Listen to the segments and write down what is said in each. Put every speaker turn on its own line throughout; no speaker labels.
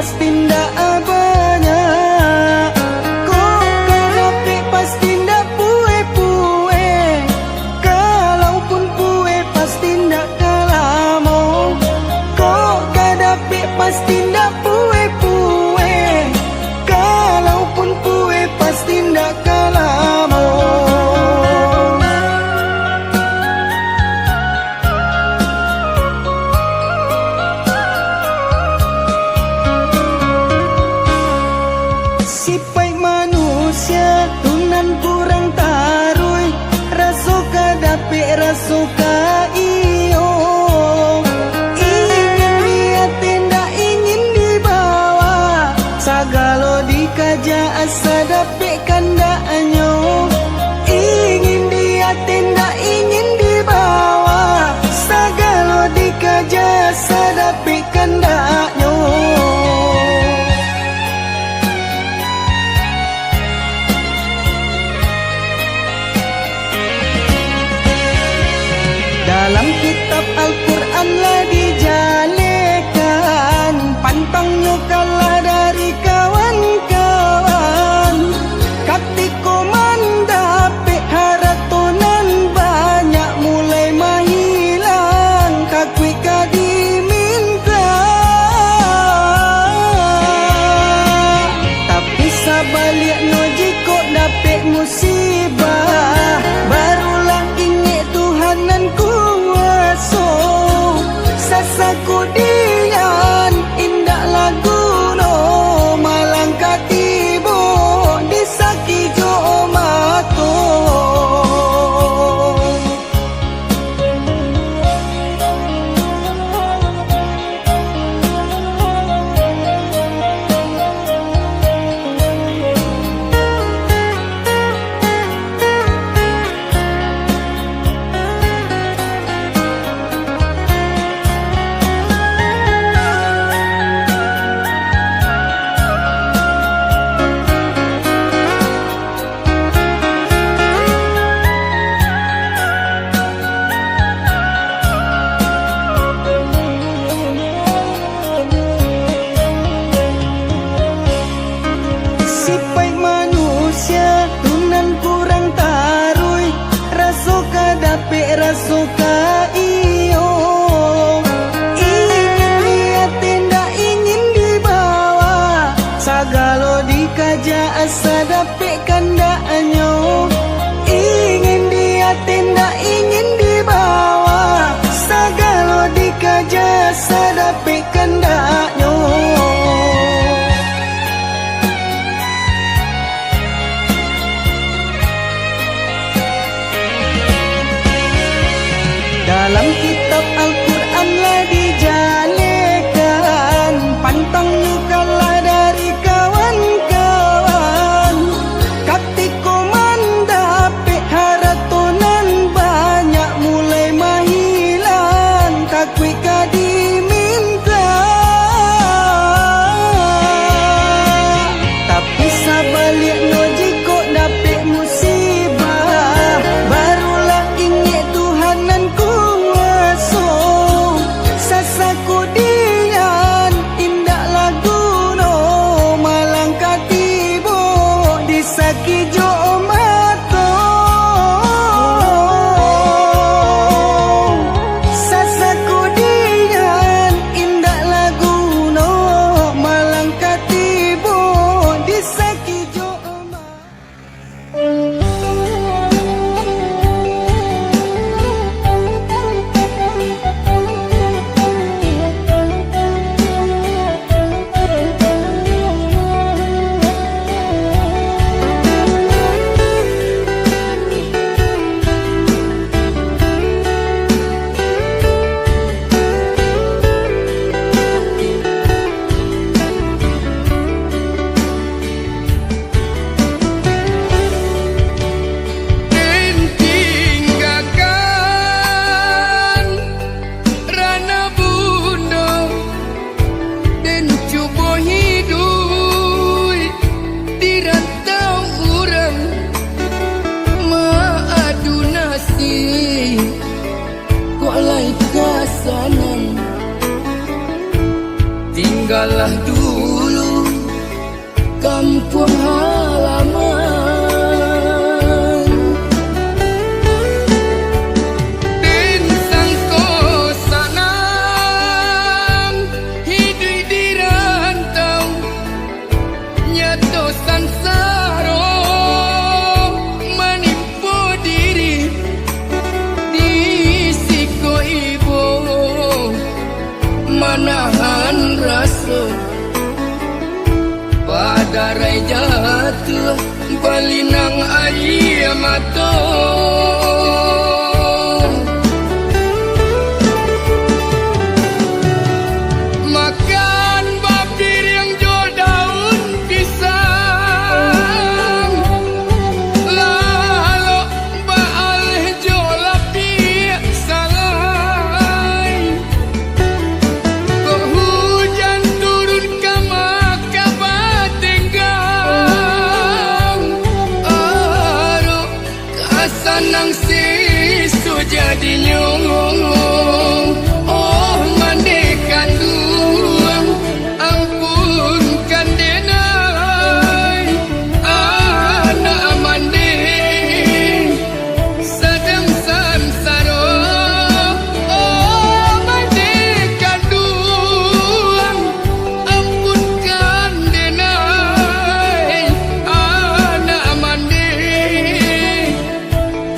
pasti ndak banyak. Kok kadapi pasti ndak pue-pue. Kalaupun pue pasti ndak kalamo. Kok kadapi pasti ndak pue-pue. Kalaupun pue pasti ndak kalamo. Sipai manusia tunan kurang tarui, rasuka dapi rasuka iyo. Ingin dia tidak ingin dibawa, sagalo dikaja asa dapi kandanyo. Ingin dia tidak ingin dibawa, sagalo dikaja asa dapi kandanyo. Dalam kitab Al-Quran lah dijalekan, pantangnya kalah dari kawan-kawan. Katiko mandapi haratonan banyak mulai mahilang, kakui kadiminta. Tapi sabaliknya jika dapet musibah, barulah ingat Tuhanan kuasa. Sasaku dian indah lagu no, malang katibo disaki jo mato. Sipai manusia tunan kurang tarui, rasuka dapi rasuka iyo. Ingin dia tidak ingin dibawa, sagalo dikaja asa dapi kandanyo. Ingin dia tidak ingin dibawa, sagalo dikaja asa dapi kandanyo. Dalam kitab Al-Quran lah dijalekan, pantangnya kalah dari kawan-kawan. Katiko mandapi haratonan banyak mulai mahilang, kakui kadiminta.
salah dulu kampung halaman. Den sangko sanang hidup di rantau, nyato sansaro menipu diri di siko ibu, manahan rasa padarai jatuh balinang air mata. Makan babir yang jual daun pisang, lalu baal jual api salai. Kok hujan turun ke maka batenggang, aduh kasanang sisu jadi nyong. Oh mandekan duang ampunkan denai anak mande sedang samsara. Oh mandekan duang ampunkan denai anak mande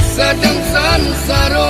sedang samsara.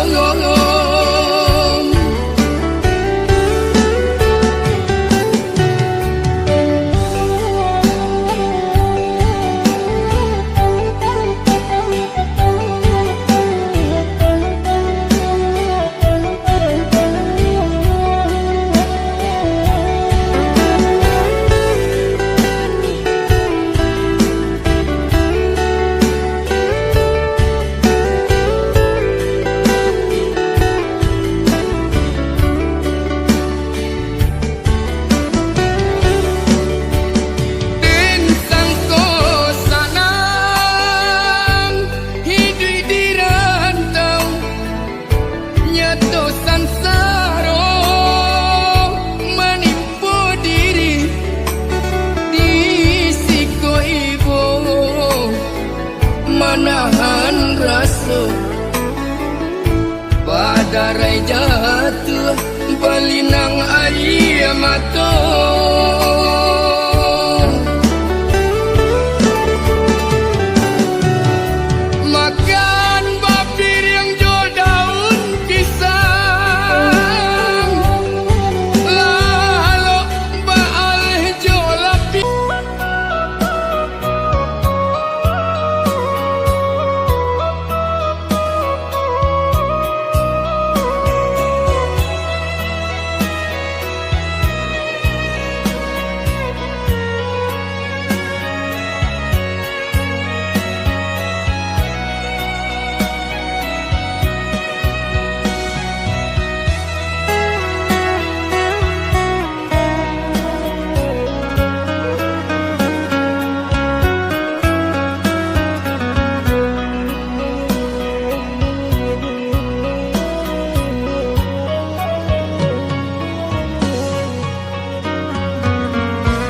Den sangko sanang hidup di rantau, nyato sansaro menipu diri di siko ibu, manahan rasa padarai jatuh balinang air mata. Makan babir yang jual daun pisang, lalu baal jual api.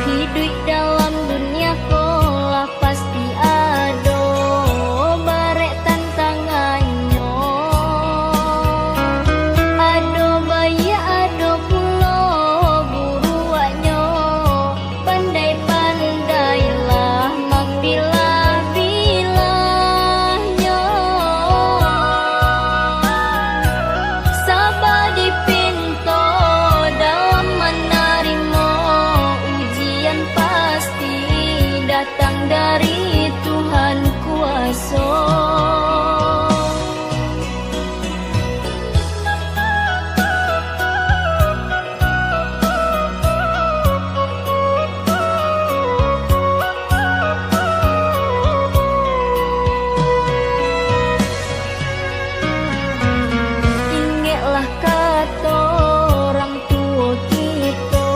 Hidup dalam dunia kolah pasti ada barek tantangannya. Ada bayi ada pula buruannya. Pandai-pandailah mempilah-pilahnya. Sabar dipinta dalam menerima ujian, pasti datang dari Tuhan kuasa. Ingatlah kata orang tua kita,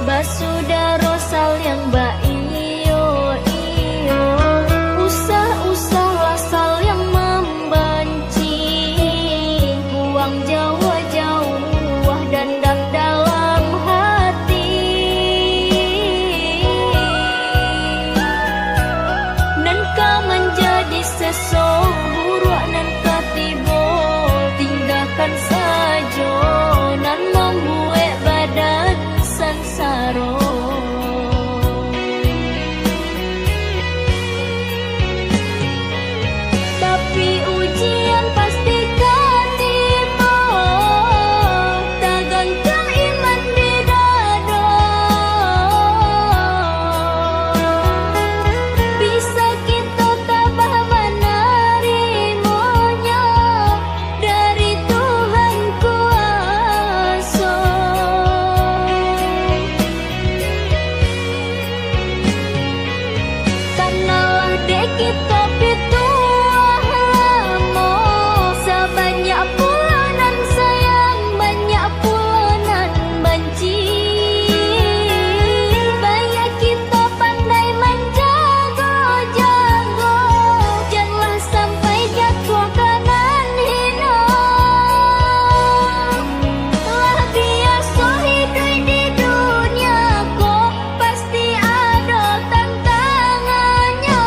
basudara saling baiyo iyo, usah-usahlah saling membenci, buang jauh-jauh dendam dalam hati. kita pituah lamo, sebanyak pulanan sayang, banyak pulanan benci. Bayak kita pandai menjago-jago, janganlah sampai jatuh kanan hina. Lah biasa hidup di dunia kok pasti ada tantangannya.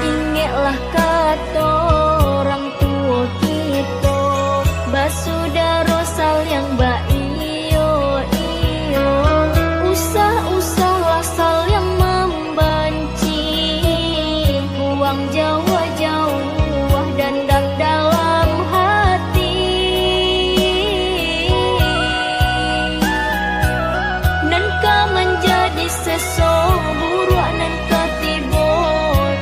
Ingatlah kata orang tua kita, basudara sayang ba iyo iyo, usah-usahlah saling membenci, buang jauh-jauh dendam dalam hati. Nan kau menjadi seseorang nan ketibo,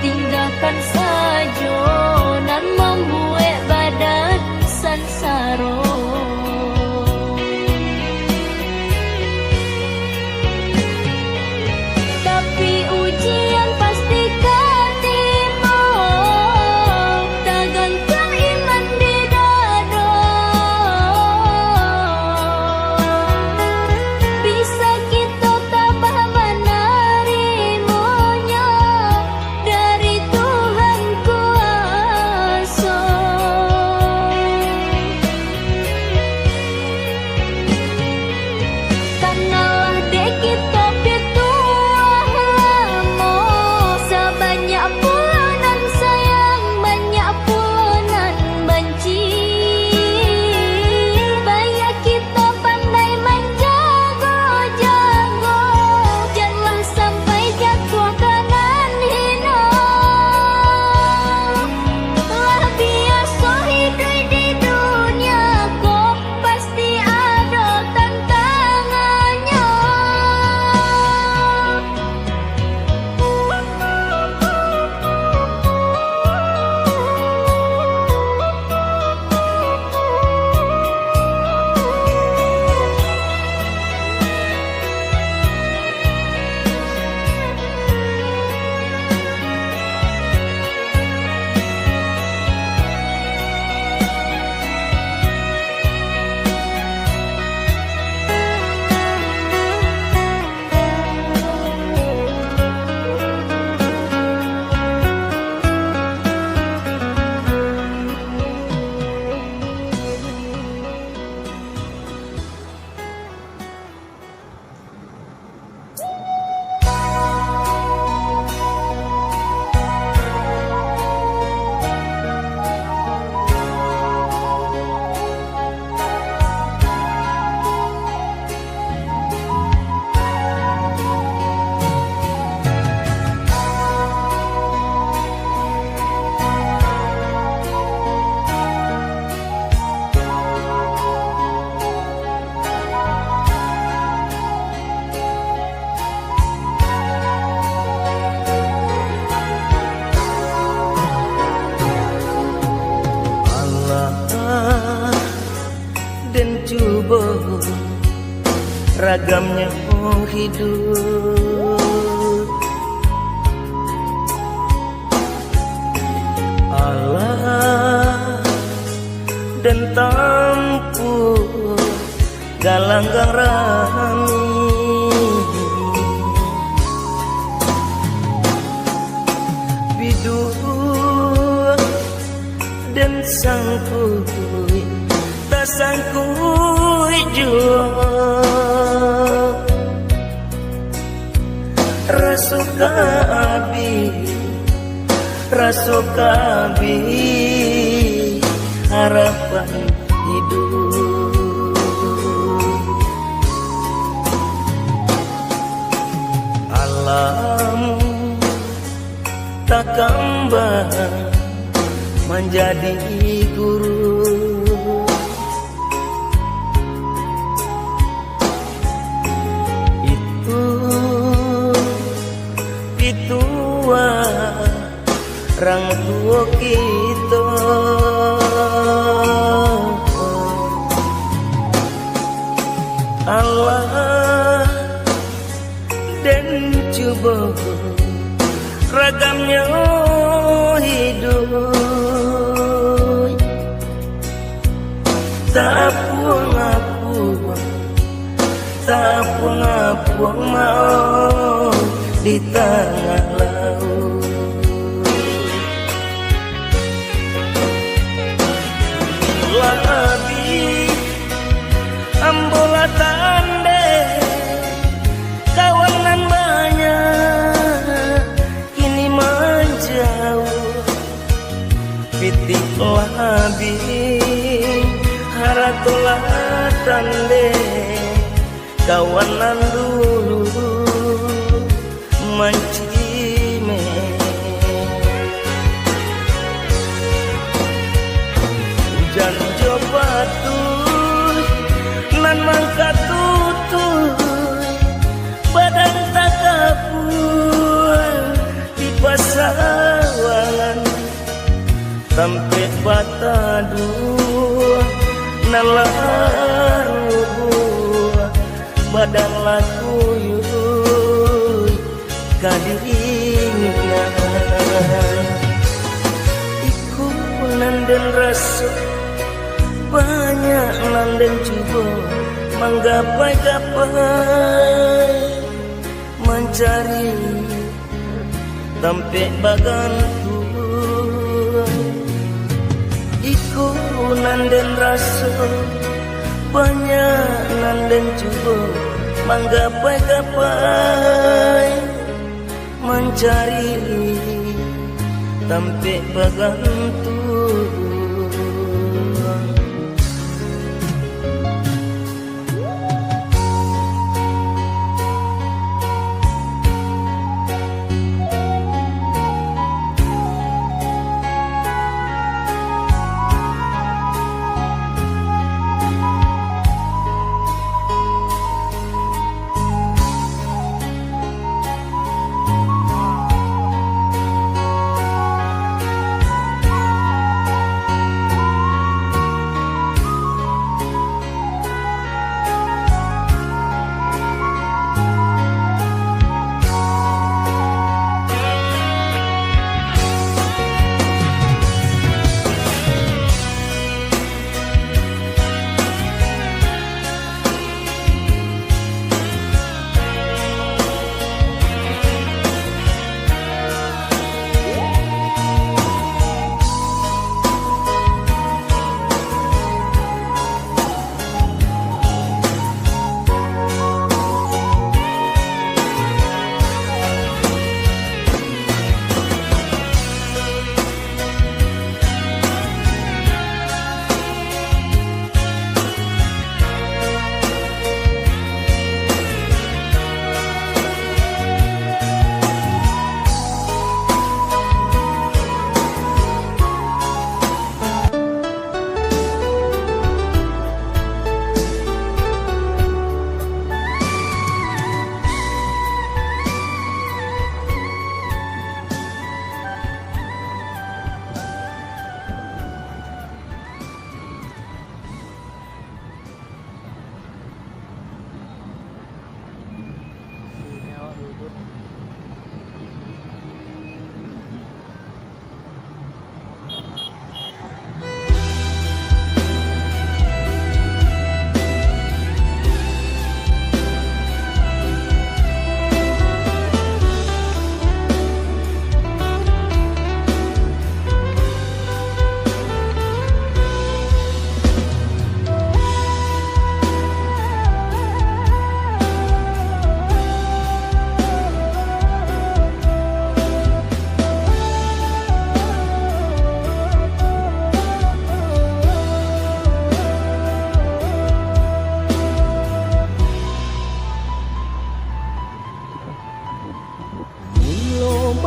tinggalkan saja nan membuat badan sansaro. Tapi ujian pasti ketimo, tergantung iman di dada. Bisa kita tabah menerimanya dari Tuhan kuasa. Karnalah dek kita pituah lamo, sebanyak pulanan sayang, banyak pulanan benci. Bayak kita pandai menjago-jago, janganlah sampai jatuh kanan hina. Lah biasa hidup di dunia kok pasti ada tantangannya.
dan cuba ragamnya hidup. Allah dan tampu galanggang rami, bidu dan sangkui tak sangkui jua rasukan sokabi harapan hidup. Alam tak kembang menjadi guru, itu orang tua kita. Allah dan coba ragamnya hidup, tak puang-puang, tak puang-puang mau di tengah laut. Labi ambola tande kawanan banyak kini menjauh, pitik labi haratolah tande kawanan dulu mancime. Hujan jobatus nan mangka tutui badan tak kapuan di pasawangan sampai bata dua nan laru badan laku yui kadingan iku nanden rasa banyak nanden coba menggapai-gapai mencari sampai bagantung. Iku nanden rasa banyak nanden coba menggapai-gapai mencari sampai bagantung.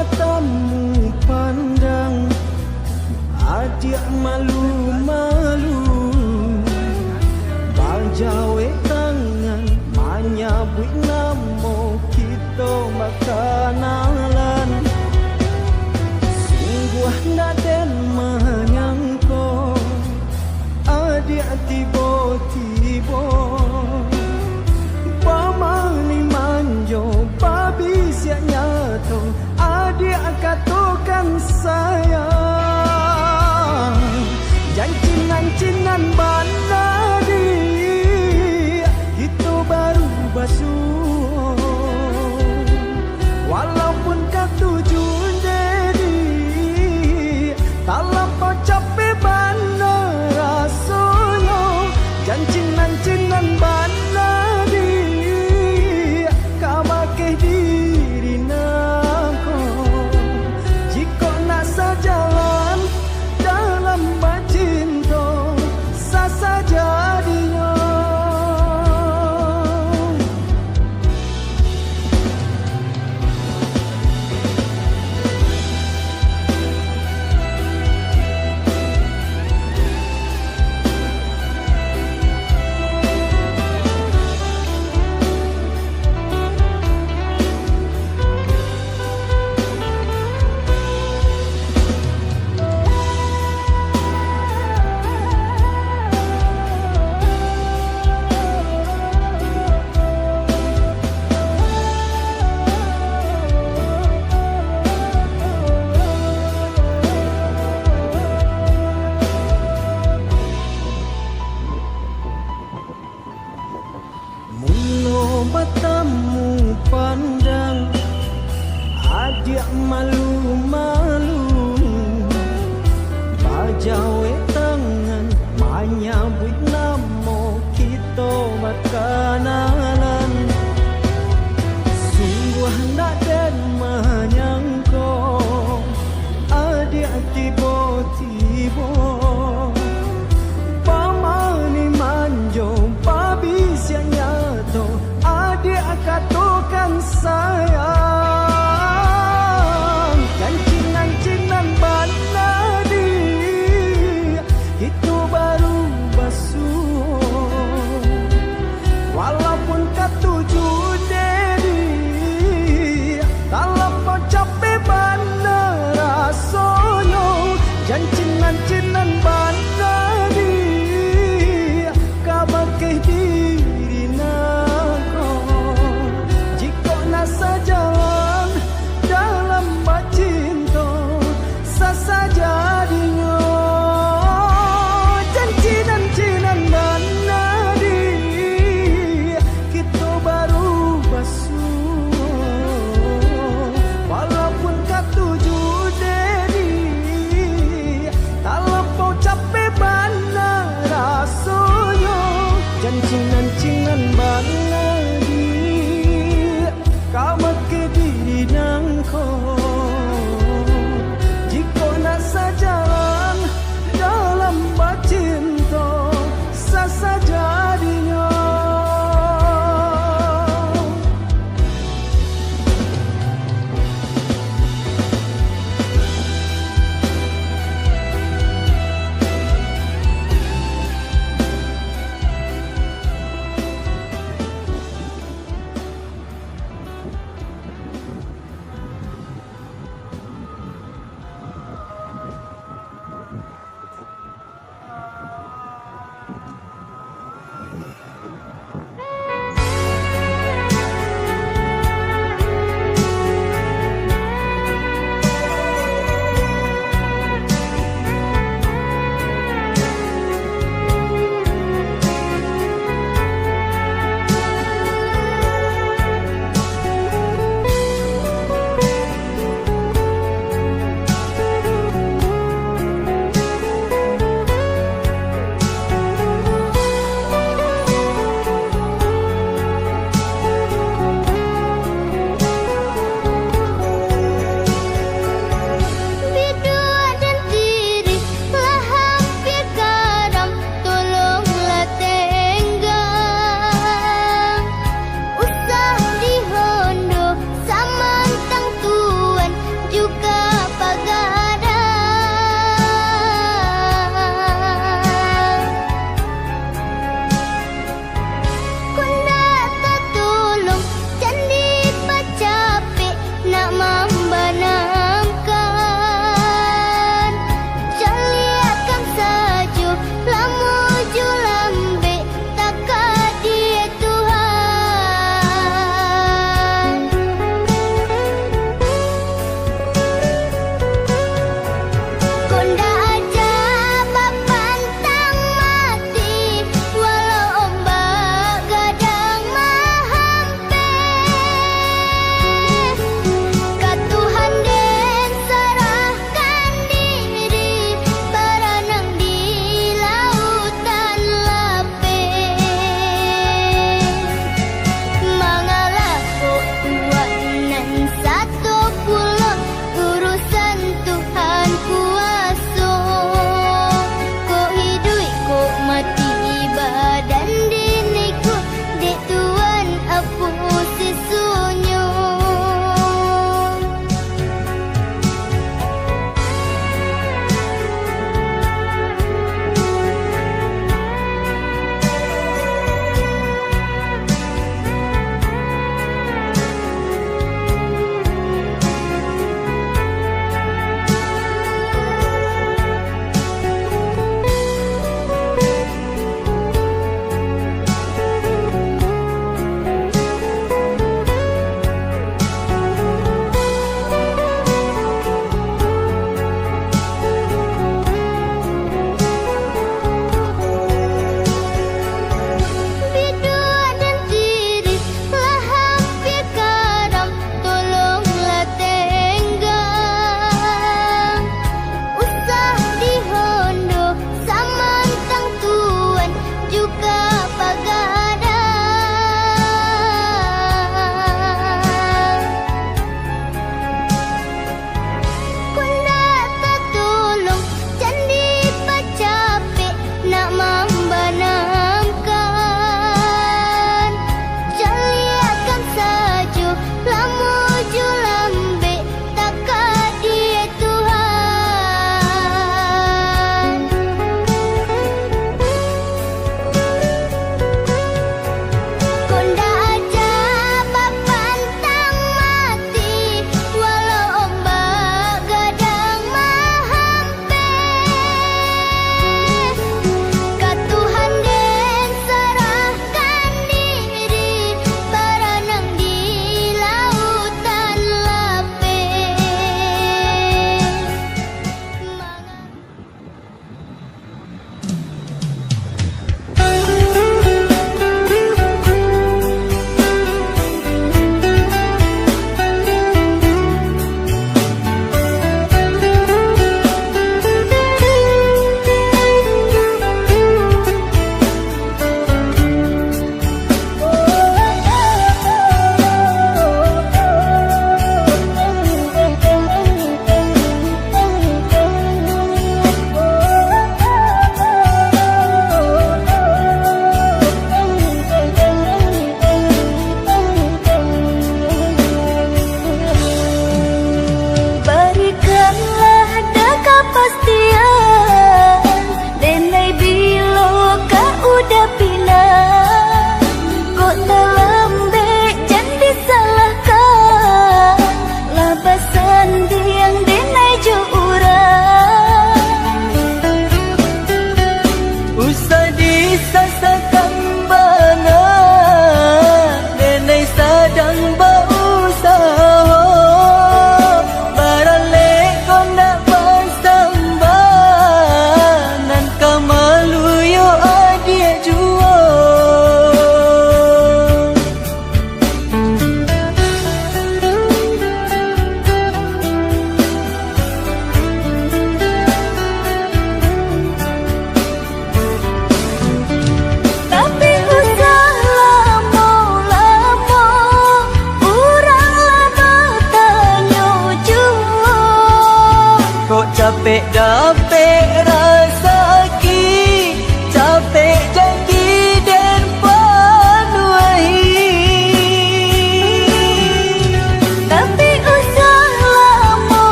matamu pandang, adik malu-malu, bajawe tangan menyabut nama kita makanalan. Sungguh nak den menyangka adik tiba-tiba pamani manjo babi siap nyato adik katakan sayang. Janjinan-jinan bana dia itu baru basuh, walaupun katuju jadi tak lampau capek bana rasanya. Janjinan-jinan bana dia kabakeh diri nako jika nak sejalan dalam cinta sasa jadinya. Mula matamu pandang, adik malu-malu, bajawe tangan menyabut nama kita makanalan. Sungguh nak dan menyangka adik tiba-tiba pamani manjo babi siap nyato adik katakan sayang. Janjinan-jinan bana dia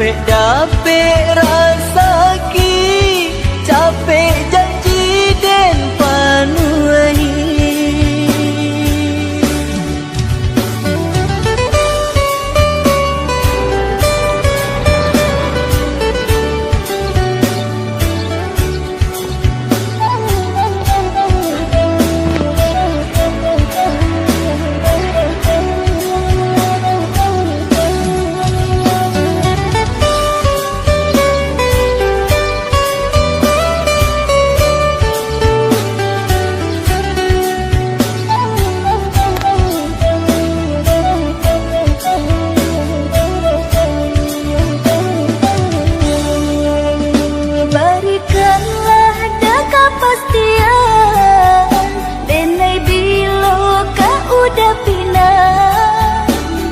capek dapet rasa ki, capek janji dan panuai.
Berikanlah dekat pastian, denai bila kau udah pindah.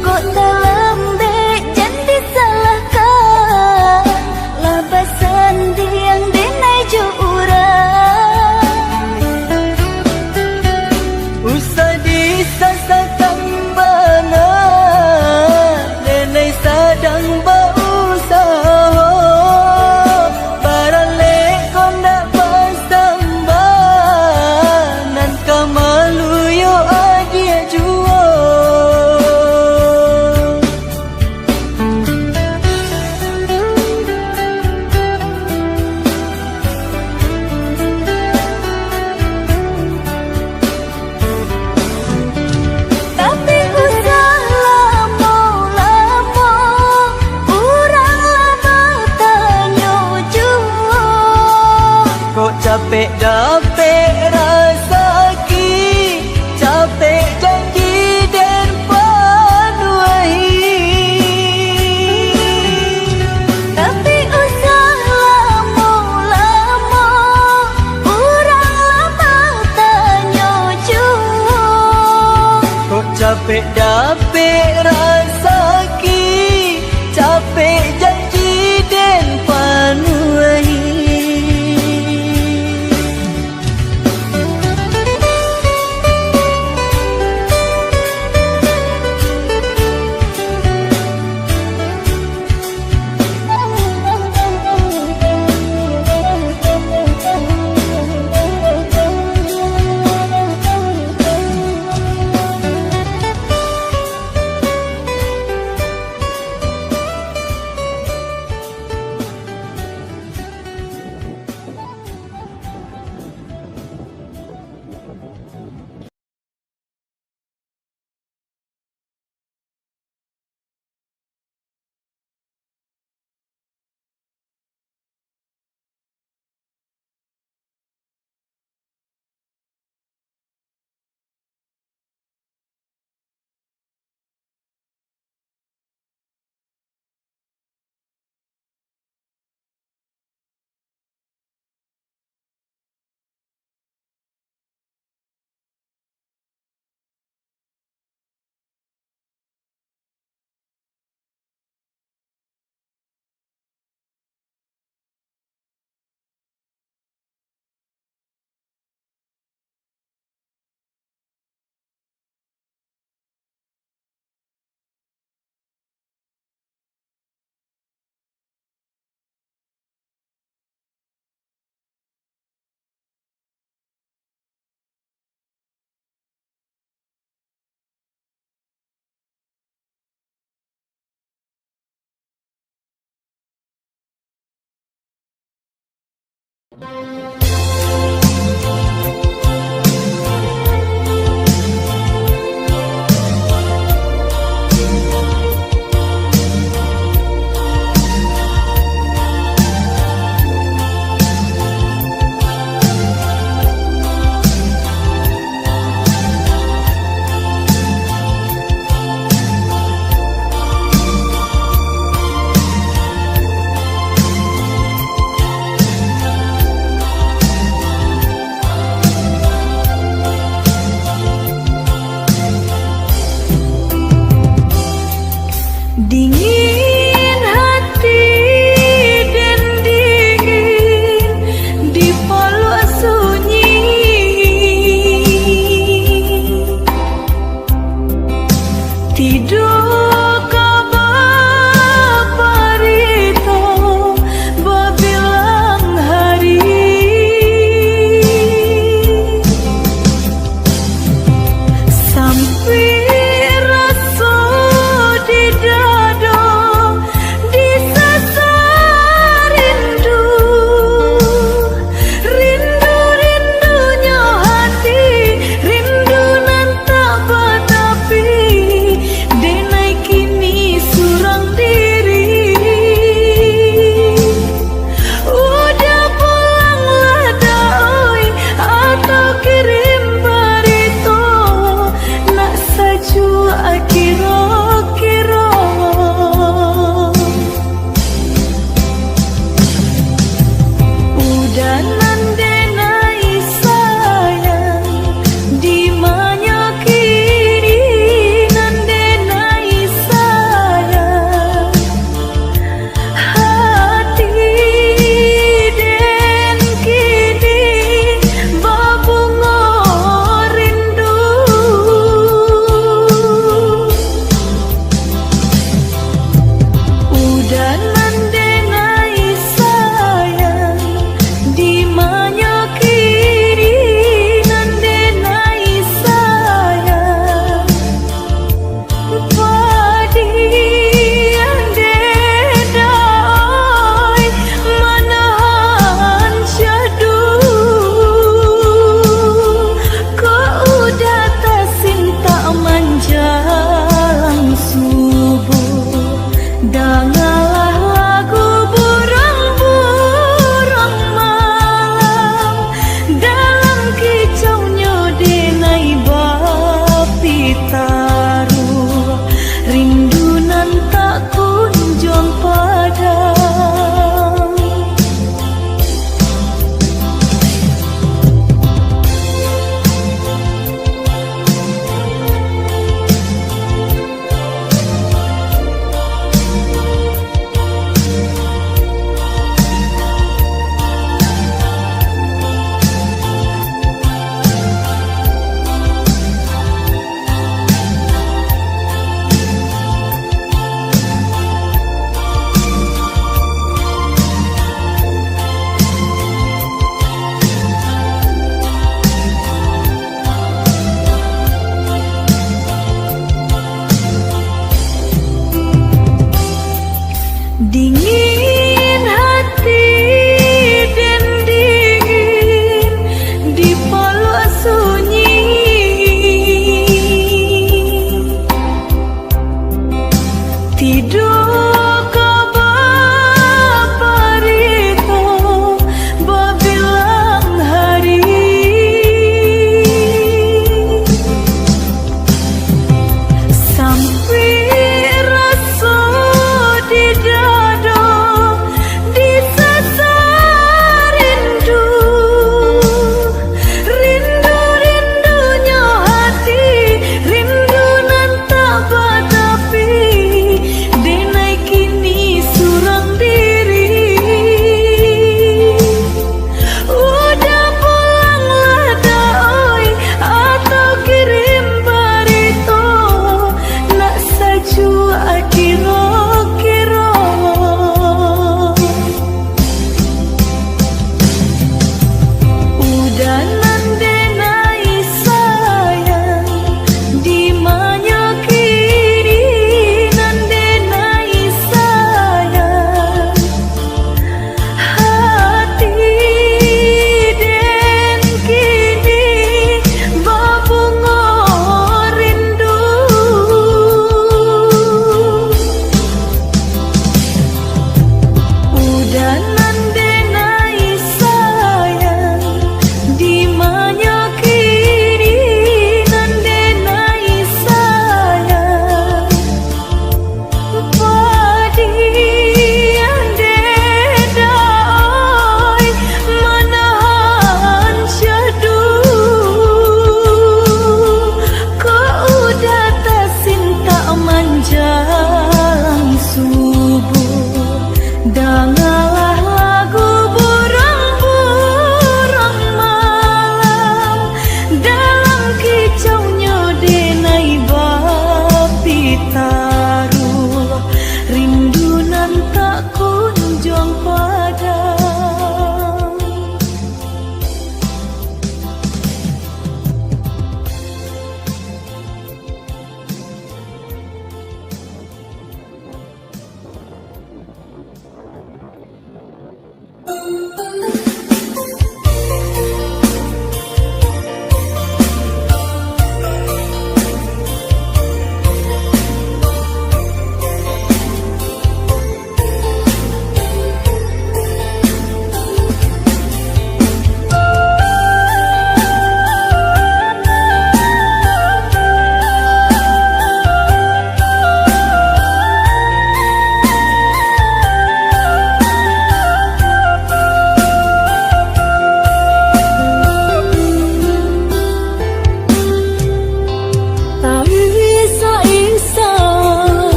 Kok tak lembek jangan disalahkan, labasan diang denai jo urang.
Usah disasakan bana, denai sadang berusaha. Baralek kau nak bersambah, nan kamalu yo adia jua.
Tapi usah lama-lama, urang lama tanya jua.
Kok capek dapet rasa ki, capek janji dan panuai.
Tapi usah lama-lama, urang lama tanya jua.
Kok capek dapet rasa ki, capek janji dan panuai.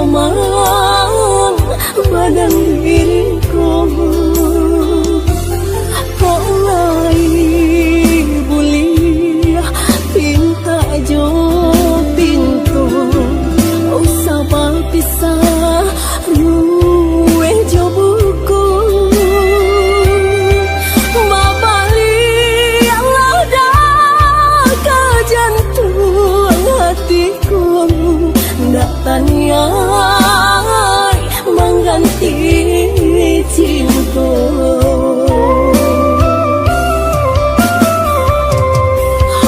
zaman badan diriku kok lai bulia pinta jo pintu usah pisah ruwe jo buku babali Allah dah ke jantung hatiku ndak tanyai mengganti cinta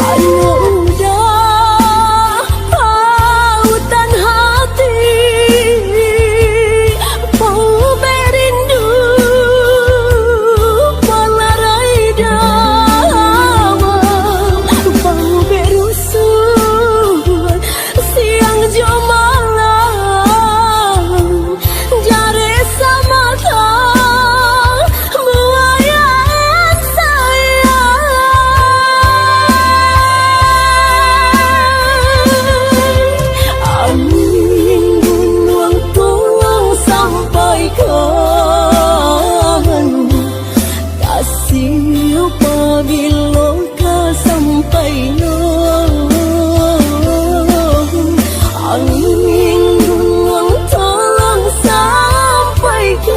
hanya udah pautan hati mau berindu palarai damai mau berusuh siang jo malam jare sama kau buayan sayang angin gunung tolong sampaikan kasih apabila kau sampai angin gunung tolong sampaikan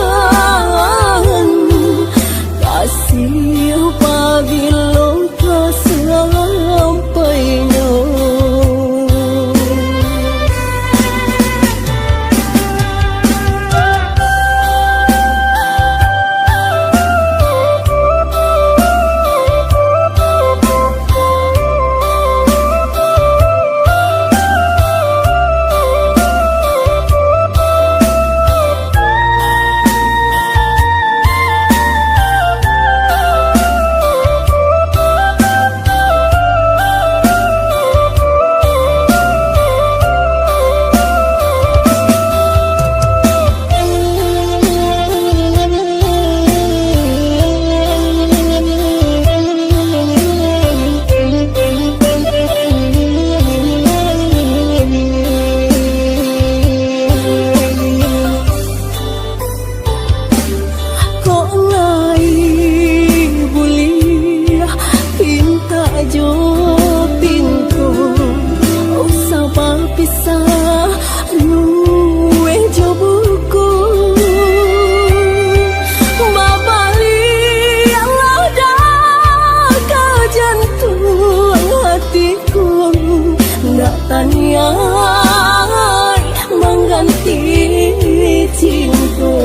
kasih apabila kau sampai kok lai bulia pinta jo pintu usah pisah ruwe jo buku babali Allah dah ke jantung hatiku ndak tanyai mengganti cinta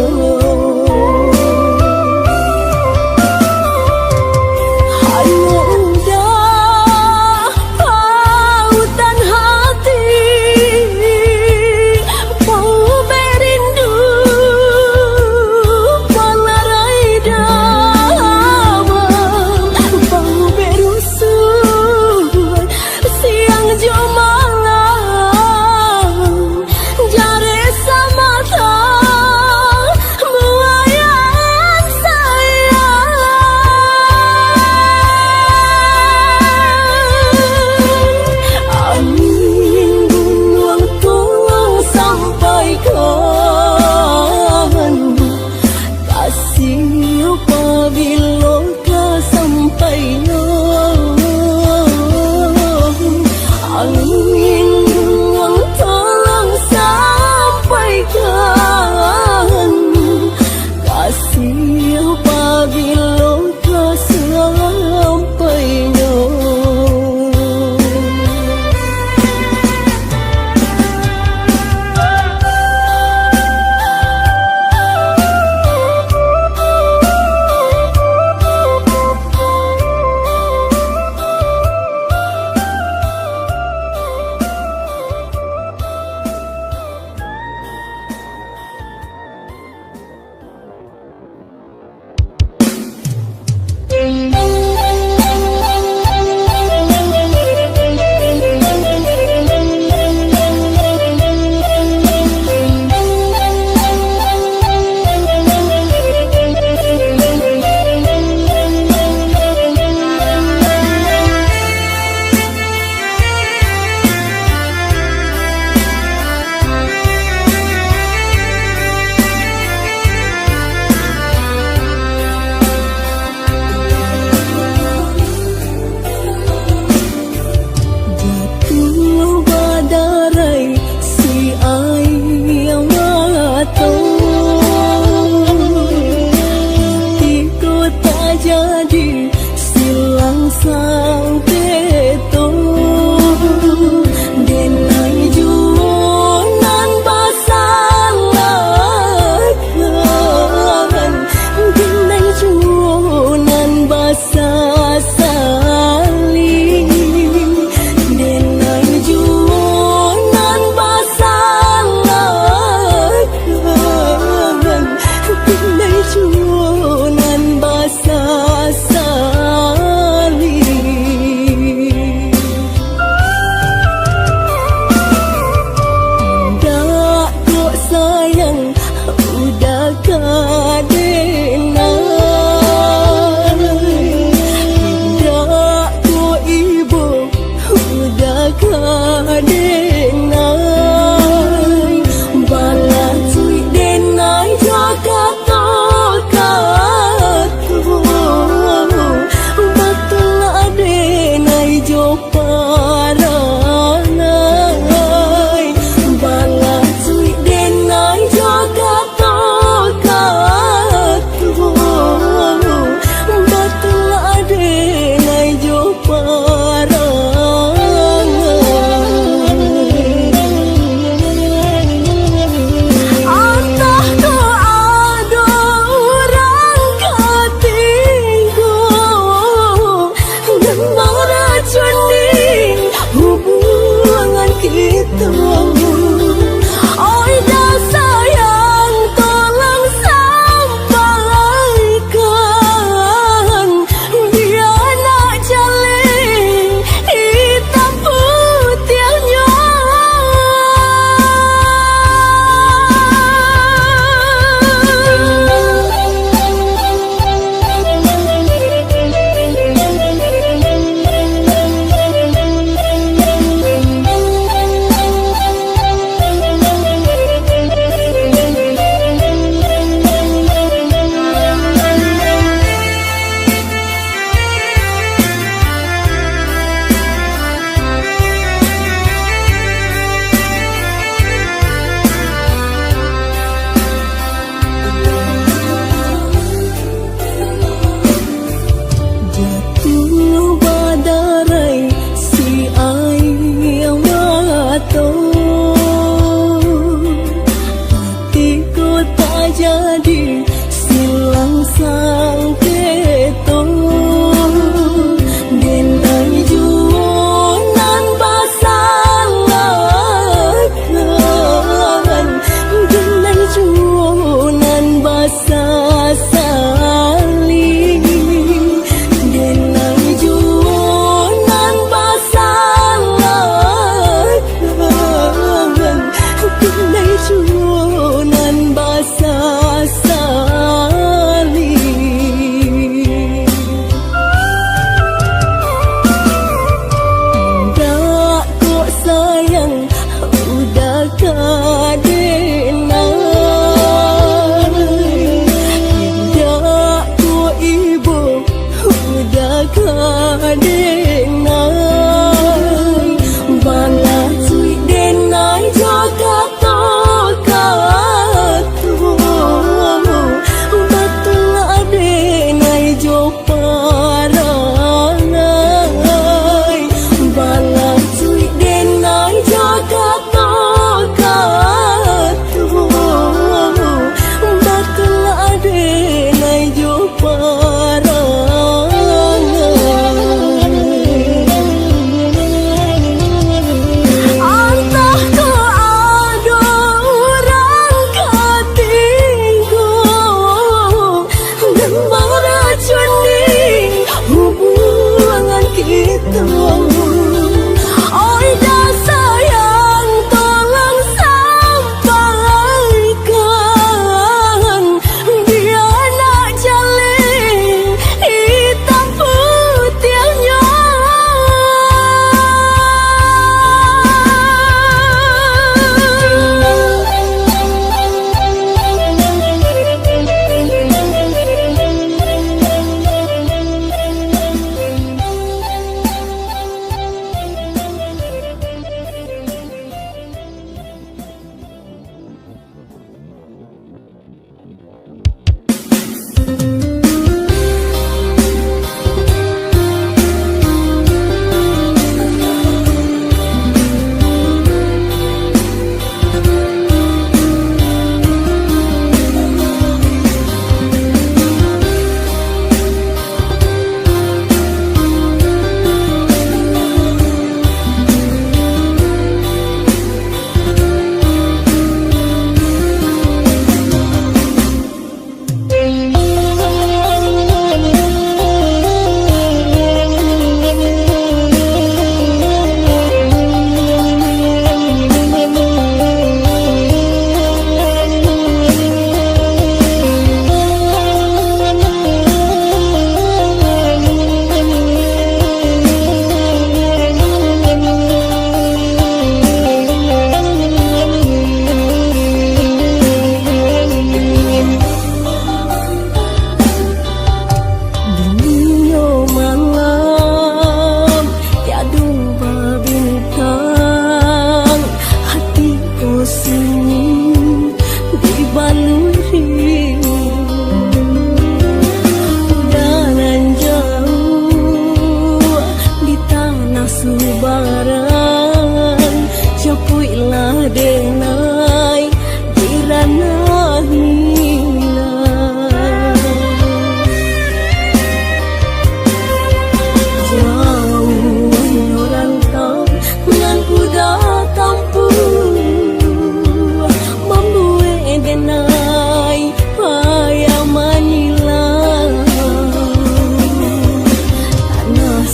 hanya udah pautan hati mau berindu palarai damai mau berusuh siang jo malam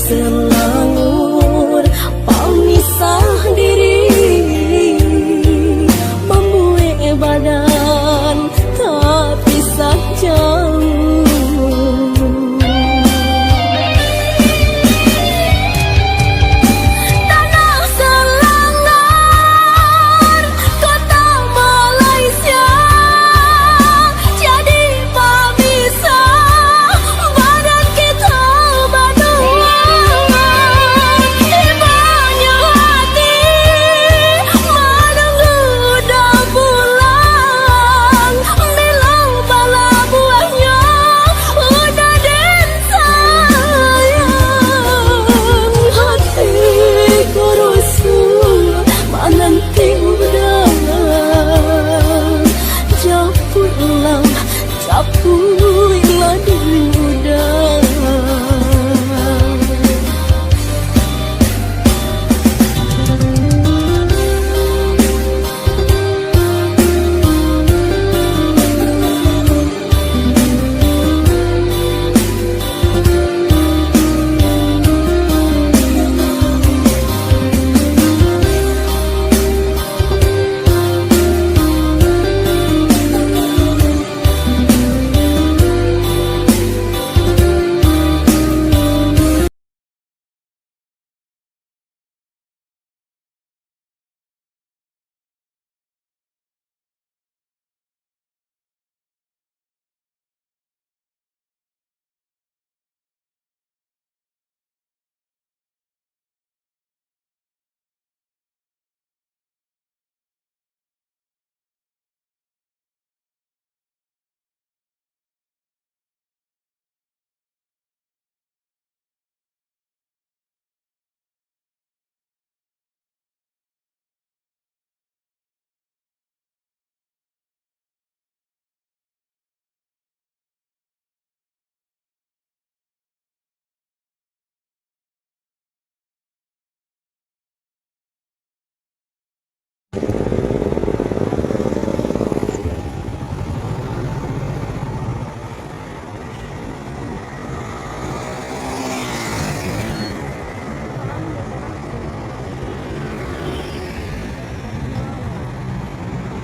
Selangor pemisah diri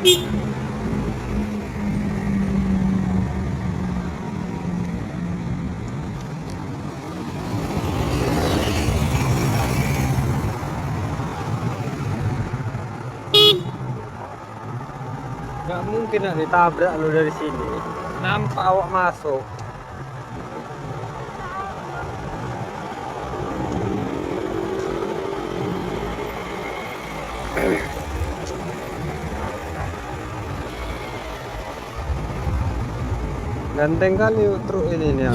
Gak mungkin lah ditabrak lu dari sini. Nampak awak masuk. Ganteng kali truk ini nih ya.